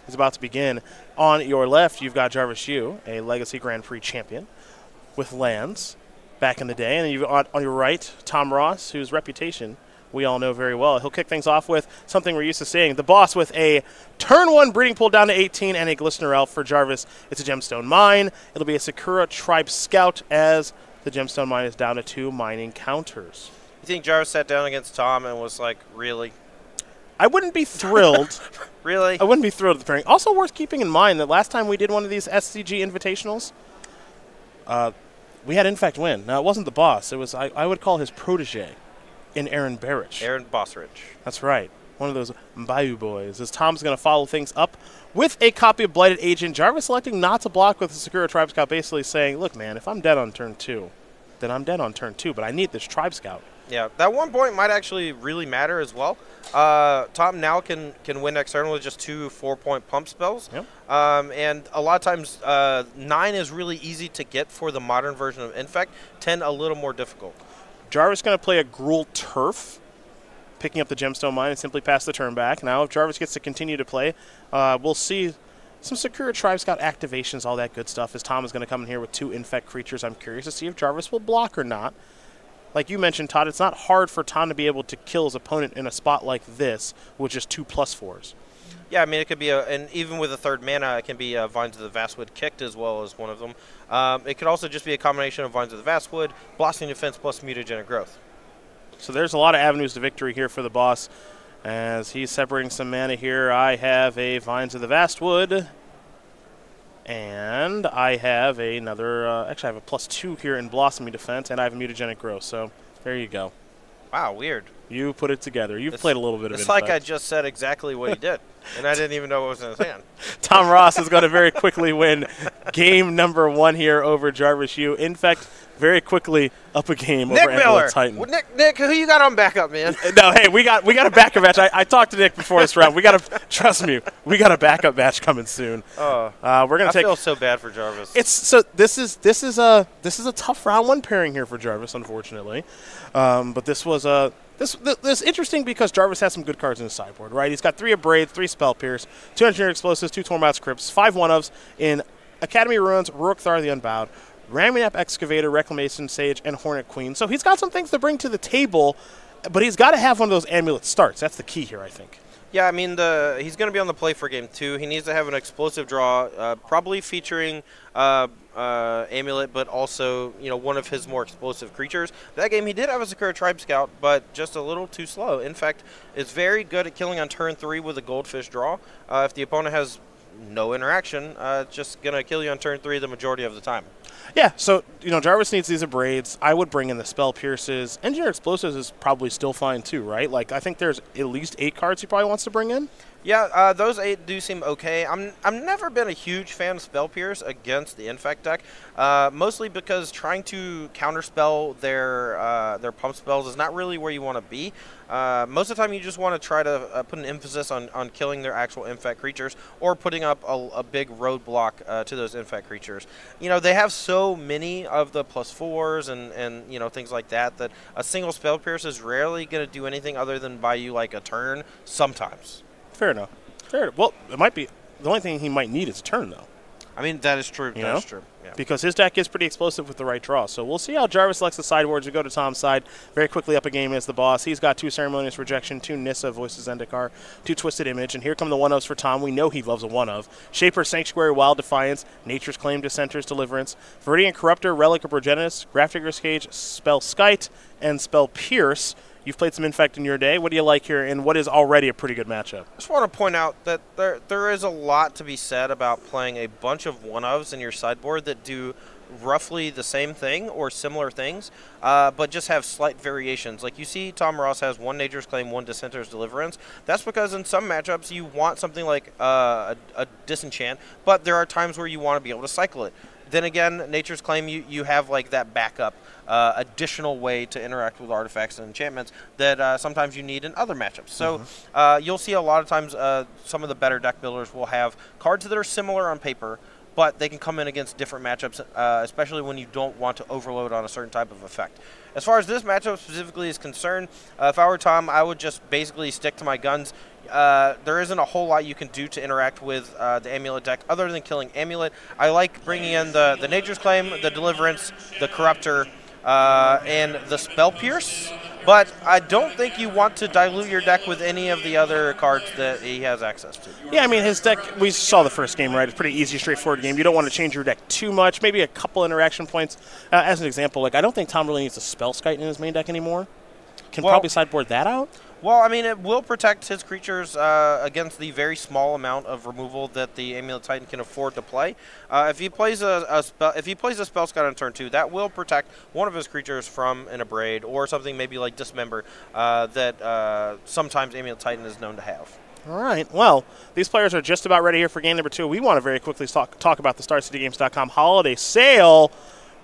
is about to begin. On your left, you've got Jarvis Yu, a Legacy Grand Prix champion with lands back in the day. And you've on your right, Tom Ross, whose reputation we all know very well. He'll kick things off with something we're used to seeing. The boss with a turn 1 breeding pool down to 18 and a Glistener Elf. For Jarvis, it's a Gemstone Mine. It'll be a Sakura Tribe Scout as the Gemstone Mine is down to 2 mining counters. You think Jarvis sat down against Tom and was like, really? I wouldn't be thrilled. Really? I wouldn't be thrilled with the pairing. Also worth keeping in mind that last time we did one of these SCG Invitationals, we had Infect win. Now, it wasn't the boss. It was, I would call his protege in Aaron Barrich. Aaron Bossrich. That's right. One of those Bayou boys. As Tom's going to follow things up with a copy of Blighted Agent. Jarvis selecting not to block with the Sakura Tribe Scout, basically saying, look, man, if I'm dead on turn 2, then I'm dead on turn 2, but I need this Tribe Scout. Yeah, that 1 point might actually really matter as well. Tom now can win external with just 2 4-point pump spells. Yep. And a lot of times 9 is really easy to get for the modern version of Infect, 10 a little more difficult. Jarvis going to play a Gruul Turf, picking up the Gemstone Mine and simply pass the turn back. Now, if Jarvis gets to continue to play, we'll see some Sakura Tribe Scout activations, all that good stuff, as Tom is going to come in here with 2 Infect creatures. I'm curious to see if Jarvis will block or not. Like you mentioned, Todd, it's not hard for Tom to be able to kill his opponent in a spot like this with just 2 +4s. Yeah, I mean, it could be and even with a 3rd mana, it can be Vines of the Vastwood kicked as well as one of them. It could also just be a combination of Vines of the Vastwood, Blossoming Defense plus Mutagenic Growth. So there's a lot of avenues to victory here for the boss as he's separating some mana here. I have a Vines of the Vastwood, and I have another, actually I have a +2 here in Blossoming Defense, and I have a Mutagenic Growth, so there you go. Wow, weird. You put it together. You've played a little bit of it. It's like I just said exactly what he did, and I didn't even know what was in his hand. Tom Ross is going to very quickly win game number 1 here over Jarvis Yu. In fact, very quickly up a game Nick over Miller. Amulet Titan. Well, Nick, who you got on backup, man? No, hey, we got a backup match. I talked to Nick before this round. We got to trust me. We got a backup match coming soon. Oh, we're gonna I take. feel so bad for Jarvis. This is a tough round 1 pairing here for Jarvis, unfortunately. But this was this interesting because Jarvis has some good cards in his sideboard, right? He's got 3 Abrade, 3 Spell Pierce, 2 Engineered Explosives, 2 Tormod's Crypts, 5 1-ofs in Academy Ruins, Rurik Thar the Unbowed, Ramunap Excavator, Reclamation Sage, and Hornet Queen. So he's got some things to bring to the table, but he's got to have one of those Amulet starts. That's the key here, I think. Yeah, I mean, he's going to be on the play for game 2. He needs to have an explosive draw, probably featuring Amulet, but also, one of his more explosive creatures. That game, he did have a Sakura Tribe Scout, but just a little too slow. In fact, it's very good at killing on turn 3 with a Goldfish draw. If the opponent has no interaction, it's just going to kill you on turn 3 the majority of the time. Yeah, so, Jarvis needs these Abrades. I would bring in the Spell Pierces. Engineer Explosives is probably still fine, too, right? Like, I think there's at least 8 cards he probably wants to bring in. Yeah, those 8 do seem okay. I've never been a huge fan of Spell Pierce against the Infect deck, mostly because trying to counterspell their pump spells is not really where you want to be. Most of the time, you just want to try to put an emphasis on killing their actual Infect creatures or putting up a big roadblock to those Infect creatures. They have so many of the +4s and things like that a single Spell Pierce is rarely going to do anything other than buy you like a turn sometimes. Fair enough. Well, it might be the only thing he might need is a turn, though. I mean, that is true. That is true. Yeah. Because his deck is pretty explosive with the right draw. So we'll see how Jarvis selects the sideboards. We go to Tom's side. Very quickly up a game as the boss. He's got 2 Ceremonious Rejection, 2 Nissa, Voices Zendikar, 2 Twisted Image. And here come the 1-ofs for Tom. We know he loves a 1-of. Shaper, Sanctuary, Wild Defiance, Nature's Claim, Dissenter's Deliverance, Viridian Corruptor, Relic of Progenitus, Grafdigger's Cage, Spell Skite, and Spell Pierce. You've played some Infect in your day. What do you like here in what is already a pretty good matchup? I just want to point out that there is a lot to be said about playing a bunch of 1-ofs in your sideboard that do roughly the same thing or similar things, but just have slight variations. Like you see Tom Ross has 1 Nature's Claim, 1 Dissenter's Deliverance. That's because in some matchups you want something like a Disenchant, but there are times where you want to be able to cycle it. Then again, Nature's Claim, you have like that backup additional way to interact with artifacts and enchantments that sometimes you need in other matchups. So you'll see a lot of times some of the better deck builders will have cards that are similar on paper, but they can come in against different matchups, especially when you don't want to overload on a certain type of effect. As far as this matchup specifically is concerned, if I were Tom, I would just basically stick to my guns. There isn't a whole lot you can do to interact with the Amulet deck other than killing Amulet. I like bringing in the Nature's Claim, the Deliverance, the Corruptor, and the Spell Pierce. But I don't think you want to dilute your deck with any of the other cards that he has access to. Yeah, I mean, his deck, we saw the first game, right? It's a pretty easy, straightforward game. You don't want to change your deck too much. Maybe a couple interaction points. As an example, like I don't think Tom really needs a Spell Skite in his main deck anymore. Can probably sideboard that out. Well, I mean, it will protect his creatures against the very small amount of removal that the Amulet Titan can afford to play. If he plays a Spell Scout on turn 2, that will protect one of his creatures from an Abrade or something maybe like Dismember that sometimes Amulet Titan is known to have. All right. Well, these players are just about ready here for game number 2. We want to very quickly talk about the StarCityGames.com holiday sale,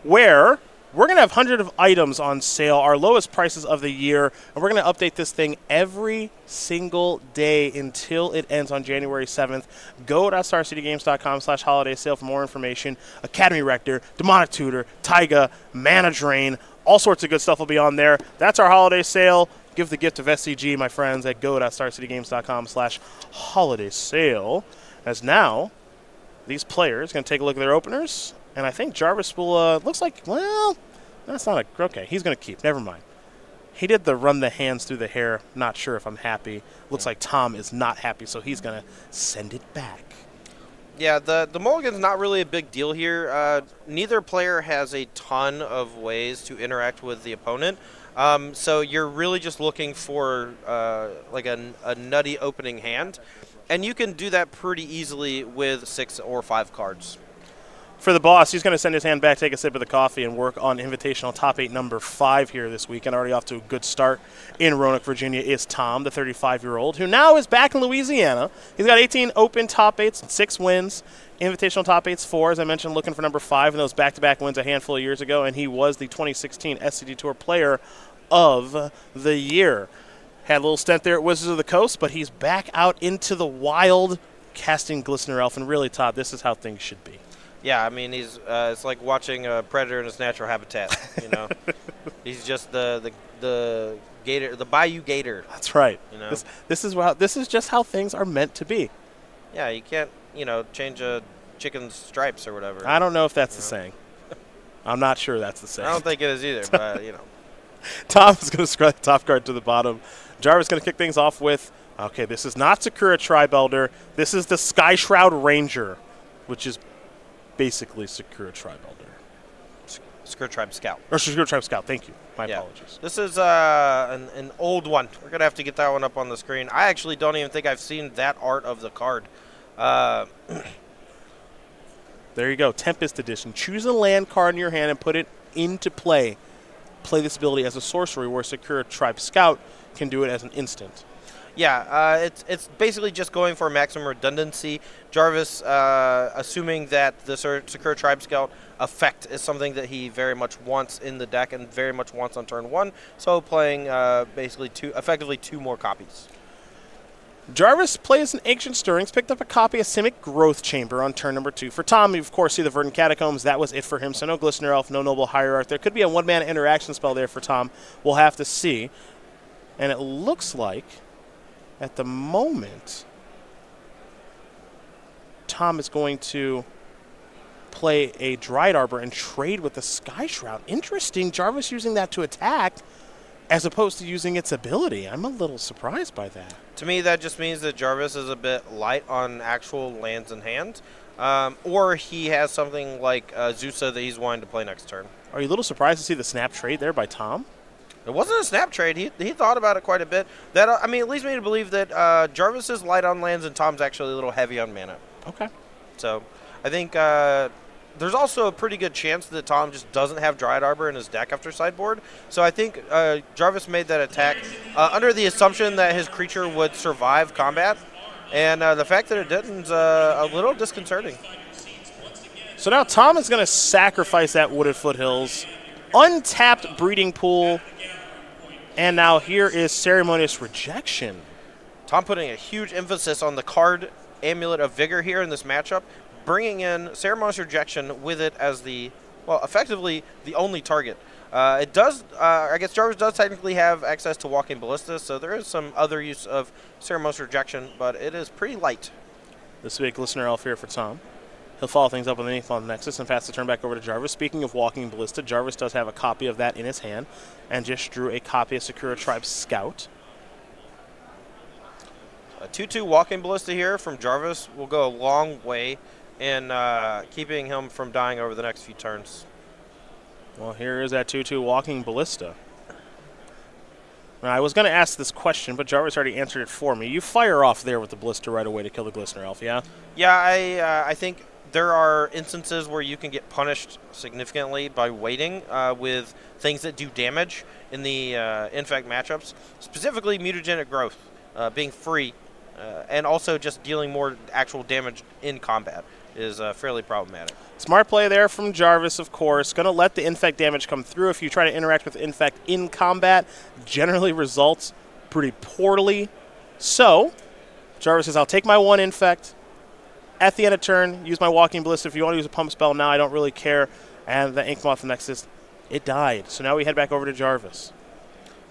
where we're going to have hundreds of items on sale, our lowest prices of the year, and we're going to update this thing every single day until it ends on January 7th. Go to StarCityGames.com/holiday sale for more information. Academy Rector, Demonic Tutor, Taiga, Mana Drain, all sorts of good stuff will be on there. That's our holiday sale. Give the gift of SCG, my friends, at go.starcitygames.com/holiday sale. As now, these players are going to take a look at their openers. And I think Jarvis will, looks like, well, that's not a, okay, he's going to keep. Never mind. He did the run the hands through the hair. Not sure if I'm happy. Looks like Tom is not happy, so he's going to send it back. Yeah, the mulligan's not really a big deal here. Neither player has a ton of ways to interact with the opponent. So you're really just looking for like a nutty opening hand. And you can do that pretty easily with 6 or 5 cards. For the boss, he's going to send his hand back, take a sip of the coffee, and work on Invitational Top 8 number 5 here this weekend. Already off to a good start in Roanoke, Virginia, is Tom, the 35-year-old, who now is back in Louisiana. He's got 18 open Top 8s and 6 wins. Invitational Top 8s 4, as I mentioned, looking for number 5 in those back-to-back wins a handful of years ago, and he was the 2016 SCG Tour Player of the Year. Had a little stint there at Wizards of the Coast, but he's back out into the wild, casting Glistener Elf, and really, Todd, this is how things should be. Yeah, I mean, he's it's like watching a predator in its natural habitat. You know, he's just the gator, the Bayou Gator. That's right. You know, this is just how things are meant to be. Yeah, you can't change a chicken's stripes or whatever. I don't know if that's the saying. I'm not sure that's the saying. I don't think it is either, but Tom's going to scrub the top card to the bottom. Jarvis going to kick things off with, okay, this is not Sakura Tribe Elder. This is the Sky Shroud Ranger, which is basically Sakura Tribe Elder. Sakura Tribe Scout. Or Sakura Tribe Scout, thank you. My apologies. This is an old one. We're going to have to get that one up on the screen. I actually don't even think I've seen that art of the card. There you go, Tempest Edition. Choose a land card in your hand and put it into play. Play this ability as a sorcery, where Sakura Tribe Scout can do it as an instant. Yeah, it's basically just going for maximum redundancy. Jarvis, assuming that the Sakura Tribe Scout effect is something that he very much wants in the deck and very much wants on turn 1, so playing basically effectively 2 more copies. Jarvis plays an Ancient Stirrings, picked up a copy of Simic Growth Chamber on turn number 2. For Tom, you of course see the Verdant Catacombs. That was it for him, so no Glistener Elf, no Noble Hierarch. There could be a 1-mana interaction spell there for Tom. We'll have to see. And it looks like, at the moment, Tom is going to play a Dryad Arbor and trade with the Sky Shroud. Interesting, Jarvis using that to attack as opposed to using its ability. I'm a little surprised by that. To me, that just means that Jarvis is a bit light on actual lands in hand, or he has something like Zusa that he's wanting to play next turn. Are you a little surprised to see the snap trade there by Tom? It wasn't a snap trade. He thought about it quite a bit. That I mean, it leads me to believe that Jarvis is light on lands and Tom's actually a little heavy on mana. Okay. So I think there's also a pretty good chance that Tom just doesn't have Dryad Arbor in his deck after sideboard. So I think Jarvis made that attack under the assumption that his creature would survive combat. And the fact that it didn't is a little disconcerting. So now Tom is going to sacrifice that Wooded Foothills. Untapped Breeding Pool. And now here is Ceremonious Rejection. Tom putting a huge emphasis on the card Amulet of Vigor here in this matchup. bringing in Ceremonious Rejection with it as the, well, effectively the only target. It does, I guess Jarvis does technically have access to Walking Ballista, so there is some other use of Ceremonious Rejection, but it is pretty light. This will be a Glistener Elf here for Tom. He'll follow things up with an Inkmoth Nexus and pass the turn back over to Jarvis. Speaking of Walking Ballista, Jarvis does have a copy of that in his hand and just drew a copy of Sakura Tribe Scout. A 2-2 Walking Ballista here from Jarvis will go a long way in keeping him from dying over the next few turns. Well, here is that 2-2 Walking Ballista. Now, I was going to ask this question, but Jarvis already answered it for me. You fire off there with the Ballista right away to kill the Glistener Elf, yeah? Yeah, I think there are instances where you can get punished significantly by waiting with things that do damage in the Infect matchups, specifically Mutagenic Growth being free and also just dealing more actual damage in combat is fairly problematic. Smart play there from Jarvis, of course. Going to let the Infect damage come through. If you try to interact with Infect in combat, generally results pretty poorly. So, Jarvis says, I'll take my 1 Infect. At the end of turn, use my Walking Ballista. If you want to use a pump spell now, I don't really care. And the Inkmoth Nexus, it died. So now we head back over to Jarvis.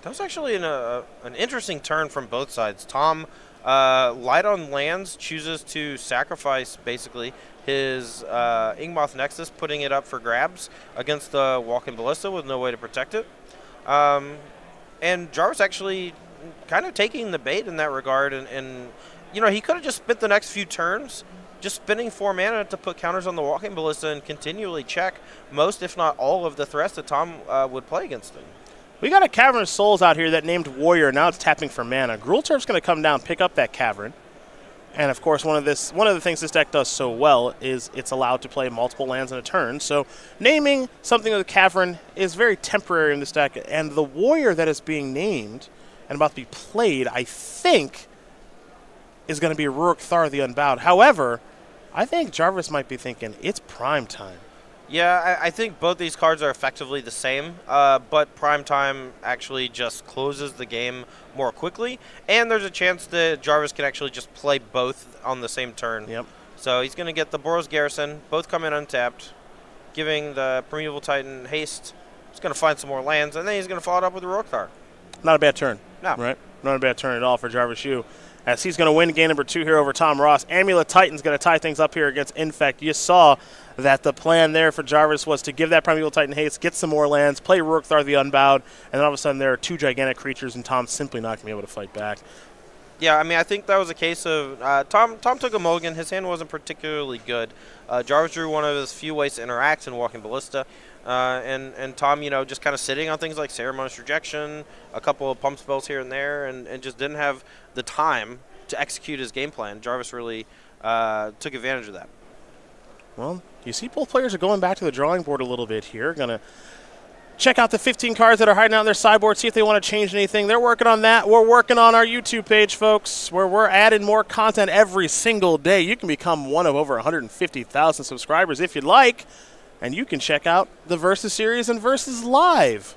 That was actually an interesting turn from both sides. Tom, light on lands, chooses to sacrifice, basically, his Inkmoth Nexus, putting it up for grabs against the Walking Ballista with no way to protect it. And Jarvis actually kind of taking the bait in that regard. And you know, he could have just spent the next few turns just spending 4 mana to put counters on the Walking Ballista and continually check most, if not all, of the threats that Tom would play against him. We got a Cavern of Souls out here that named Warrior. Now it's tapping for mana. Grulturf's going to come down, pick up that Cavern. And, of course, one of the things this deck does so well is it's allowed to play multiple lands in a turn. So naming something with a Cavern is very temporary in this deck. And the Warrior that is being named and about to be played, I think, is going to be Rurik Thar the Unbowed. However, I think Jarvis might be thinking it's prime time. Yeah, I think both these cards are effectively the same, but Prime Time actually just closes the game more quickly, and there's a chance that Jarvis can actually just play both on the same turn. Yep. So he's going to get the Boros Garrison, both come in untapped, giving the Primeval Titan haste. He's going to find some more lands, and then he's going to follow it up with the Rurik Thar. Not a bad turn. No. Right? Not a bad turn at all for Jarvis Yu. As he's going to win game number 2 here over Tom Ross. Amulet Titan's going to tie things up here against Infect. You saw that the plan there for Jarvis was to give that Primeval Titan haste, get some more lands, play Rurik Thar the Unbowed, and then all of a sudden there are 2 gigantic creatures, and Tom's simply not going to be able to fight back. Yeah, I mean, I think that was a case of Tom took a mulligan. His hand wasn't particularly good. Jarvis drew one of his few ways to interact in Walking Ballista. And Tom, you know, just kind of sitting on things like Ceremonious Rejection, a couple of pump spells here and there, and just didn't have the time to execute his game plan. Jarvis really took advantage of that. Well, you see both players are going back to the drawing board a little bit here. Going to check out the 15 cards that are hiding out on their sideboard, see if they want to change anything. They're working on that. We're working on our YouTube page, folks, where we're adding more content every single day. You can become one of over 150,000 subscribers if you'd like. And you can check out the Versus series and Versus Live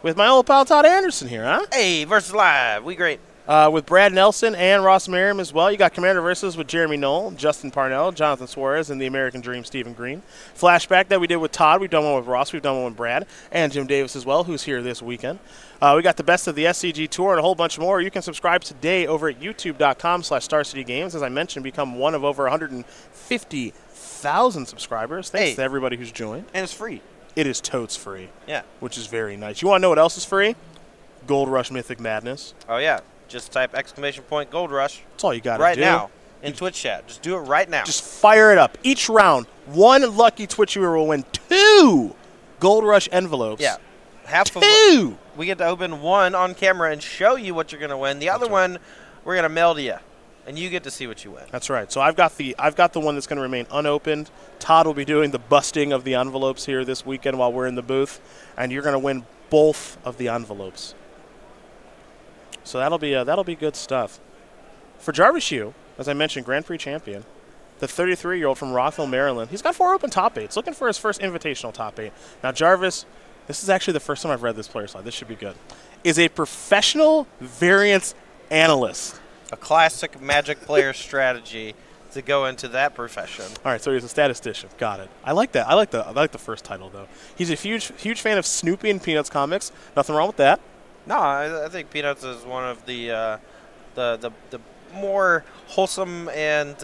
with my old pal Todd Anderson here, huh? Hey, Versus Live. We great. With Brad Nelson and Ross Merriam as well. You got Commander Versus with Jeremy Knoll, Justin Parnell, Jonathan Suarez, and the American Dream, Stephen Green. Flashback that we did with Todd. We've done one with Ross. We've done one with Brad. And Jim Davis as well, who's here this weekend. We got the best of the SCG Tour and a whole bunch more. You can subscribe today over at youtube.com/StarCityGames. As I mentioned, become one of over 150,000 subscribers. Thanks to everybody who's joined. And it's free. It is totes free. Yeah. Which is very nice. You want to know what else is free? Gold Rush Mythic Madness. Oh, yeah. Just type !Gold Rush. That's all you got to do. Right now in Twitch chat. Just do it right now. Just fire it up. Each round, one lucky Twitch viewer will win 2 Gold Rush envelopes. Yeah. Half 2! Of we get to open one on camera and show you what you're going to win. The other one, we're going to mail to you, and you get to see what you win. That's right. So I've got the one that's going to remain unopened. Todd will be doing the busting of the envelopes here this weekend while we're in the booth, and you're going to win both of the envelopes. So that'll be good stuff. For Jarvis Yu, as I mentioned, Grand Prix champion, the 33-year-old from Rockville, Maryland. He's got 4 open top 8s, looking for his first invitational top 8. Now Jarvis, this is actually the first time I've read this player slide. This should be good. Is a professional variance analyst. A classic Magic player strategy to go into that profession. All right, so he's a statistician. Got it. I like that. I like the first title though. He's a huge fan of Snoopy and Peanuts comics. Nothing wrong with that. No, I think Peanuts is one of the more wholesome and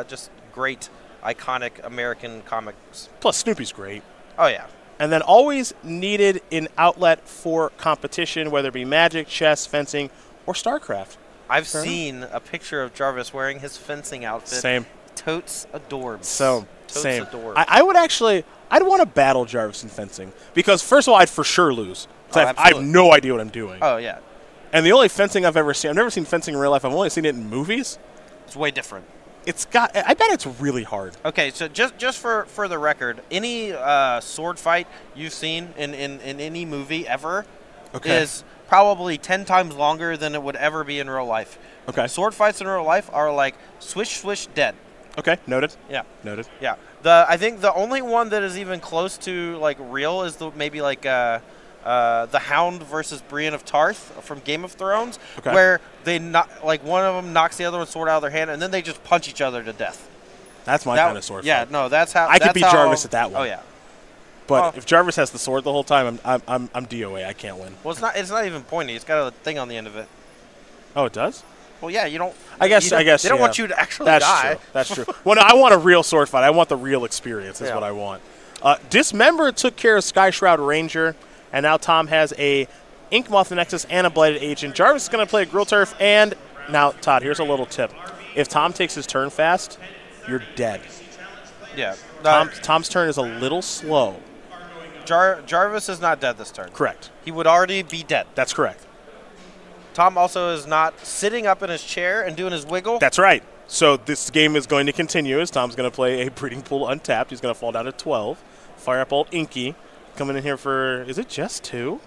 just great, iconic American comics. Plus, Snoopy's great. Oh yeah. And then always needed an outlet for competition, whether it be Magic, chess, fencing, or StarCraft. I've seen a picture of Jarvis wearing his fencing outfit. Same. Totes adorbs. So, Totes same. adorbs. I would actually, I'd want to battle Jarvis in fencing. Because, first of all, I'd for sure lose. Because I have no idea what I'm doing. Oh, yeah. And the only fencing I've ever seen, I've never seen fencing in real life. I've only seen it in movies. It's way different. I bet it's really hard. Okay, so just for the record, any sword fight you've seen in any movie ever is probably 10 times longer than it would ever be in real life. Okay. Sword fights in real life are like swish, swish, dead. Okay, noted. Yeah. Noted. Yeah. I think the only one that is even close to like real is maybe like the Hound versus Brienne of Tarth from Game of Thrones, where like one of them knocks the other one's sword out of their hand, and then they just punch each other to death. That's my kind of sword fight. Yeah, no, that's how I could beat Jarvis at that one. Oh yeah. But if Jarvis has the sword the whole time, I'm DOA. I can't win. Well, it's not even pointy. It's got a thing on the end of it. Oh, it does? Well, yeah, you don't. I guess they don't want you to actually die. That's true. Well, no, I want a real sword fight. I want the real experience. Is what I want. Dismember took care of Sky Shroud Ranger, and now Tom has a Inkmoth Nexus and a Blighted Agent. Jarvis is going to play a Grill Turf, and now Todd. Here's a little tip: if Tom takes his turn fast, you're dead. Yeah. Tom's turn is a little slow. Jarvis is not dead this turn. Correct. He would already be dead. That's correct. Tom also is not sitting up in his chair and doing his wiggle. That's right. So this game is going to continue as Tom's going to play a Breeding Pool untapped. He's going to fall down to 12. Fire up old Inky. Coming in here for, is it just 2?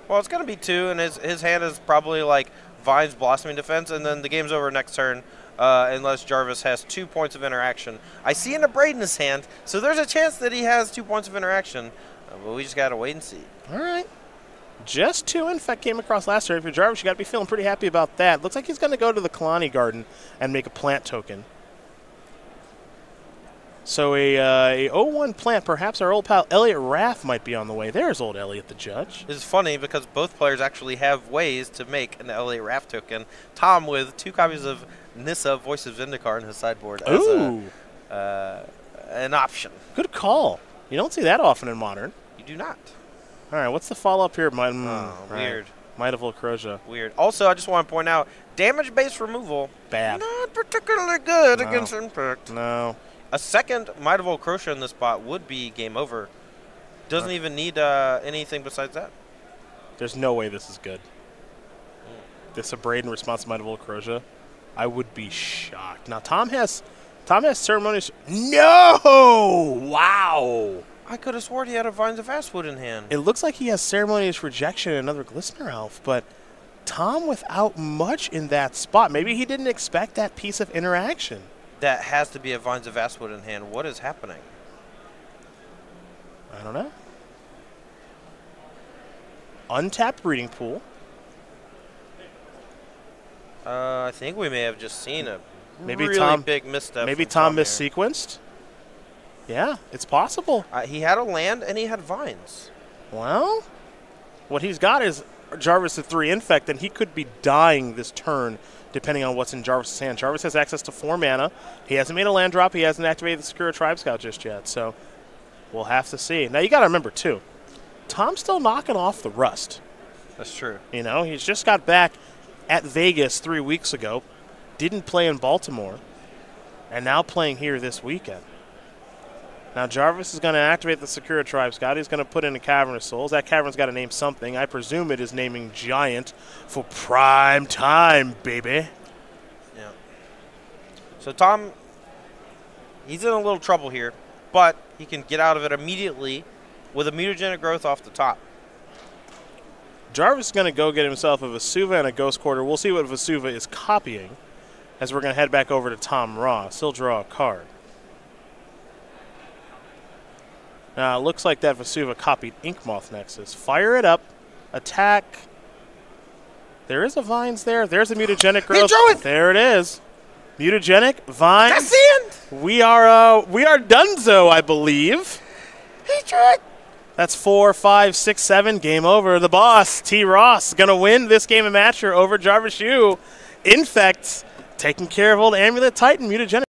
Well, it's going to be 2, and his hand is probably like Vine's Blossoming Defense, and then the game's over next turn unless Jarvis has 2 points of interaction. I see an Abrade in his hand, so there's a chance that he has 2 points of interaction, but we just got to wait and see. All right. Just 2 Infect came across last turn. For Jarvis, you got to be feeling pretty happy about that. Looks like he's going to go to the Kalani Garden and make a plant token. So a 0-1 plant, perhaps our old pal Elliot Raff might be on the way. There's old Elliot the Judge. This is funny because both players actually have ways to make an Elliot Raff token. Tom with 2 copies of Nissa Voice of Zendikar in his sideboard as an option. Good call. You don't see that often in Modern. You do not. All right, what's the follow-up here? Weird. Might of Volcrosia. Weird. Also, I just want to point out, damage-based removal, bad. Not particularly good against Impact. No. A second Might of Volcrosia in this spot would be game over. Doesn't even need anything besides that. There's no way this is good. This Abrade in response to Might of Volcrosia, I would be shocked. Now, Tom has Ceremonious. No! Wow! I could have sworn he had a Vines of Ashwood in hand. It looks like he has Ceremonious Rejection and another Glistener Elf, but Tom without much in that spot. Maybe he didn't expect that piece of interaction. That has to be a Vines of Ashwood in hand. What is happening? I don't know. Untapped Breeding Pool. I think we may have just seen a maybe really big misstep. Maybe Tom missequenced. Yeah, it's possible. He had a land and he had Vines. Well, what he's got is Jarvis at 3 Infect, and he could be dying this turn depending on what's in Jarvis' hand. Jarvis has access to 4 mana. He hasn't made a land drop. He hasn't activated the Sakura Tribe Scout just yet, so we'll have to see. Now, you got to remember, too, Tom's still knocking off the rust. That's true. You know, he's just got back at Vegas 3 weeks ago, didn't play in Baltimore, and now playing here this weekend. Now, Jarvis is going to activate the Sakura Tribe Scout. He's going to put in a Cavern of Souls. That cavern's got to name something. I presume it is naming Giant for prime time, baby. Yeah. So, Tom, he's in a little trouble here, but he can get out of it immediately with a Mutagenic Growth off the top. Jarvis is going to go get himself a Vesuva and a Ghost Quarter. We'll see what Vesuva is copying as we're going to head back over to Tom Ross. He'll draw a card. Now, it looks like that Vesuva copied Inkmoth Nexus. Fire it up. Attack. There is a Vines there. There's a Mutagenic Growth. He drew it! There it is. Mutagenic, Vines. That's the end! we are donezo, I believe. That's 4, 5, 6, 7. Game over. The boss, T. Ross, going to win this game of Matcher over Jarvis Yu. Infect taking care of old Amulet Titan, Mutagenic.